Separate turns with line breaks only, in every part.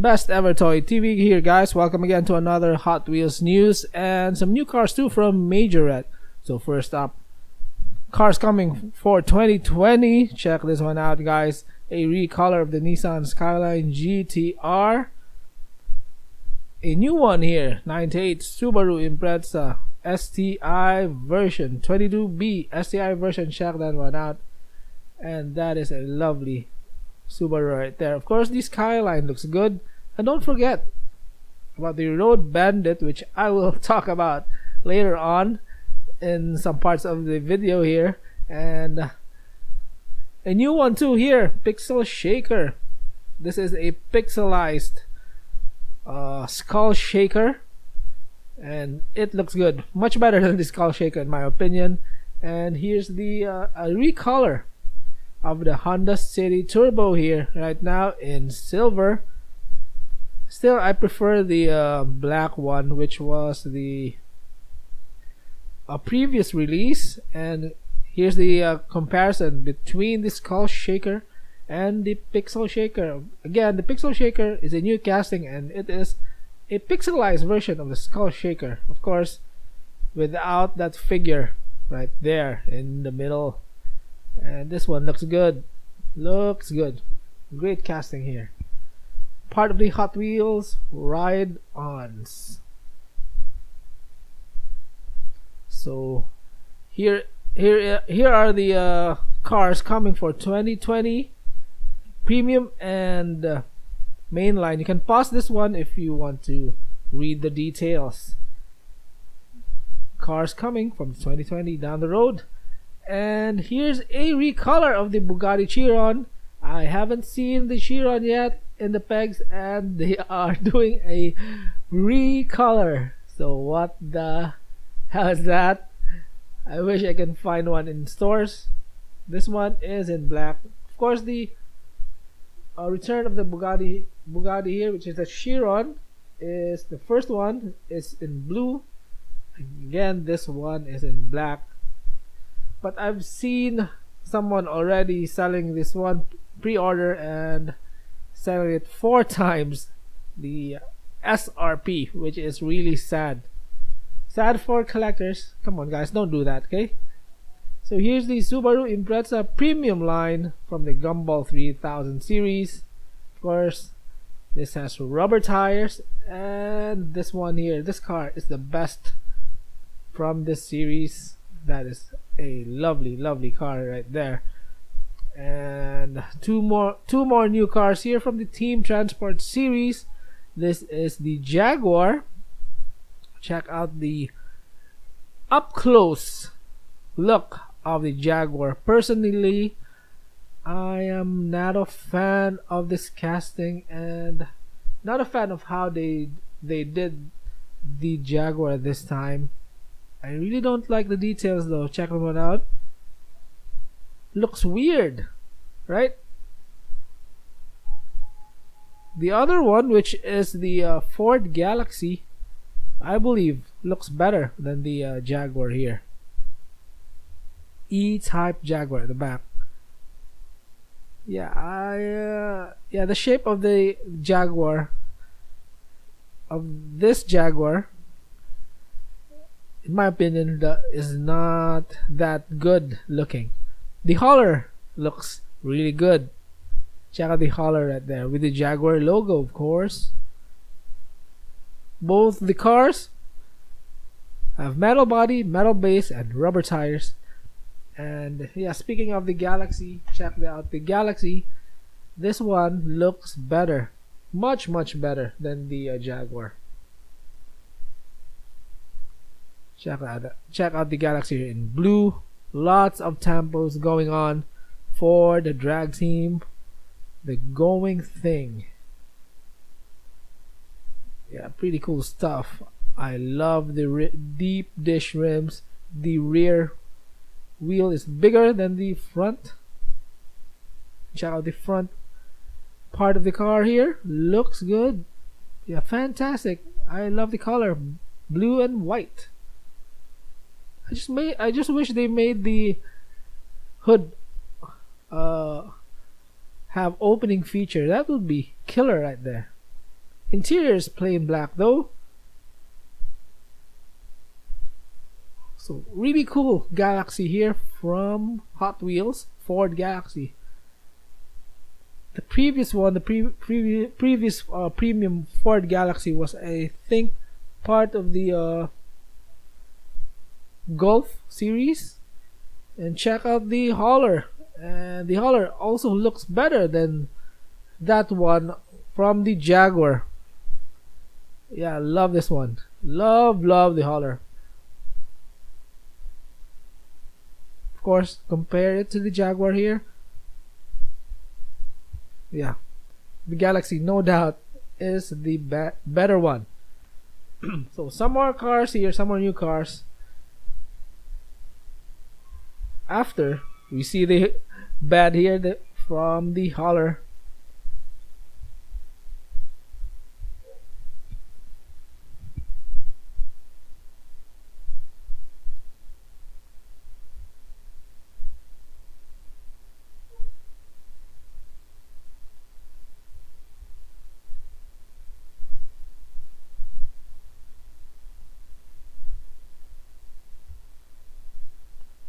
Best Ever Toy TV here, guys. Welcome again to another Hot Wheels news and some new cars too from Majorette. So first up, cars coming for 2020. Check this one out, guys. A recolor of the Nissan Skyline Gtr. A new one here, 98 Subaru Impreza Sti version, 22B Sti version. Check that one out. And that is a lovely Subaru right there. Of course, the Skyline looks good. And don't forget about the Road Bandit, which I will talk about later on in some parts of the video here. And a new one too here, Pixel Shaker. This is a pixelized skull shaker, and it looks good, much better than the skull shaker in my opinion. And here's the a recolor of the Honda City Turbo here right now in silver. Still, I prefer the black one, which was the previous release. And here's the comparison between the skull shaker and the pixel shaker. Again, the pixel shaker is a new casting, and it is a pixelized version of the skull shaker, of course, without that figure right there in the middle. And this one looks good. Great casting here. Part of the Hot Wheels ride-ons. So here are the cars coming for 2020, premium and mainline. You can pause this one if you want to read the details. Cars coming from 2020 down the road. And here's a recolor of the Bugatti Chiron. I haven't seen the Chiron yet in the pegs, and they are doing a recolor. So what the hell is that? I wish I can find one in stores. This one is in black. Of course, the return of the Bugatti here, which is the Chiron, is the first one is in blue. Again, this one is in black. But I've seen someone already selling this one pre-order and selling it 4 times the SRP, which is really sad. Sad for collectors. Come on, guys, don't do that, okay? So here's the Subaru Impreza premium line from the Gumball 3000 series. Of course, this has rubber tires, and this one here, this car is the best from this series. That is a lovely car right there. And two more new cars here from the Team Transport series. This is the Jaguar. Check out the up close look of the Jaguar. Personally, I am not a fan of this casting and not a fan of how they did the Jaguar this time. I really don't like the details though. Check them out. Looks weird, right? The other one, which is the Ford Galaxie, I believe looks better than the Jaguar here. E-type Jaguar at the back. Yeah, the shape of the Jaguar, of this Jaguar, in my opinion, is not that good looking. The hauler looks really good. Check out the hauler right there with the Jaguar logo, of course. Both the cars have metal body, metal base, and rubber tires. And yeah, speaking of the Galaxie, check out the Galaxie. This one looks better, much better than the Jaguar. Check out the Galaxie in blue. Lots of tempos going on for the drag team. The going thing. Yeah, pretty cool stuff. I love the deep dish rims. The rear wheel is bigger than the front. Check out the front part of the car here. Looks good. Yeah, fantastic. I love the color, blue and white. I just wish they made the hood have opening feature. That would be killer right there. Interior is plain black though. So really cool Galaxie here from Hot Wheels, Ford Galaxie. The previous one, the previous premium Ford Galaxie was, I think, part of the Golf series. And check out the hauler, and the hauler also looks better than that one from the Jaguar. Yeah, I love this one. Love the hauler. Of course, compare it to the Jaguar here. Yeah, the Galaxie, no doubt, is the better one. So some more cars here, some more new cars. After we see the bed here from the hauler.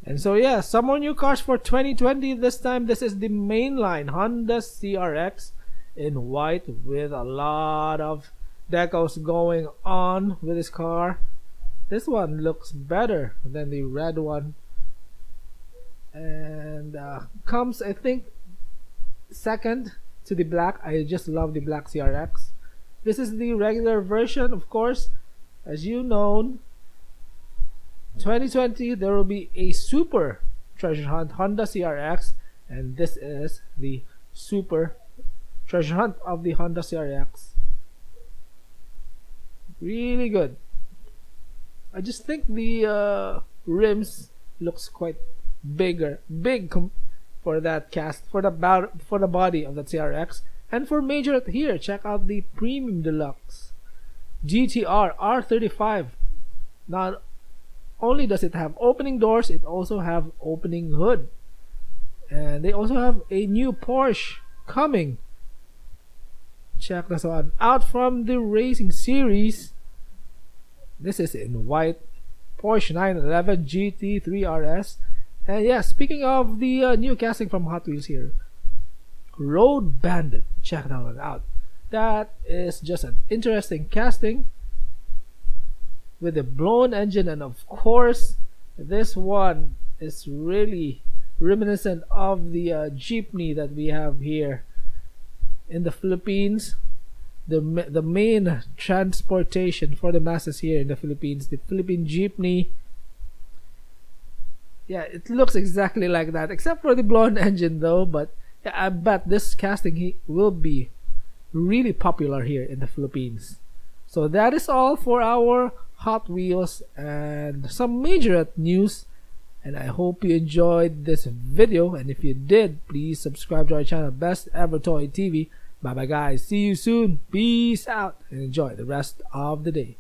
And so yeah, some more new cars for 2020. This time, this is the Mainline Honda CRX in white with a lot of decals going on with this car. This one looks better than the red one, and comes, I think, second to the black. I just love the black CRX. This is the regular version, of course. As you know, 2020 there will be a super treasure hunt Honda CRX, and this is the super treasure hunt of the Honda CRX. Really good. I just think the rims looks quite big for that cast, for the body of the CRX. And for major here, check out the Premium Deluxe GTR R35. Not only does it have opening doors, it also have opening hood. And they also have a new Porsche coming. Check this one out from the racing series. This is in white, Porsche 911 Gt3 Rs. And yeah, speaking of the new casting from Hot Wheels here, Road Bandit. Check that one out. That is just an interesting casting with a blown engine, and of course this one is really reminiscent of the jeepney that we have here in the Philippines, the main transportation for the masses here in the Philippines, the Philippine Jeepney. Yeah, it looks exactly like that, except for the blown engine though. But yeah, I bet this casting will be really popular here in the Philippines. So that is all for our Hot Wheels and some major news, and I hope you enjoyed this video. And if you did, please subscribe to our channel, Best Ever Toy TV. Bye bye guys, see you soon, peace out, and enjoy the rest of the day.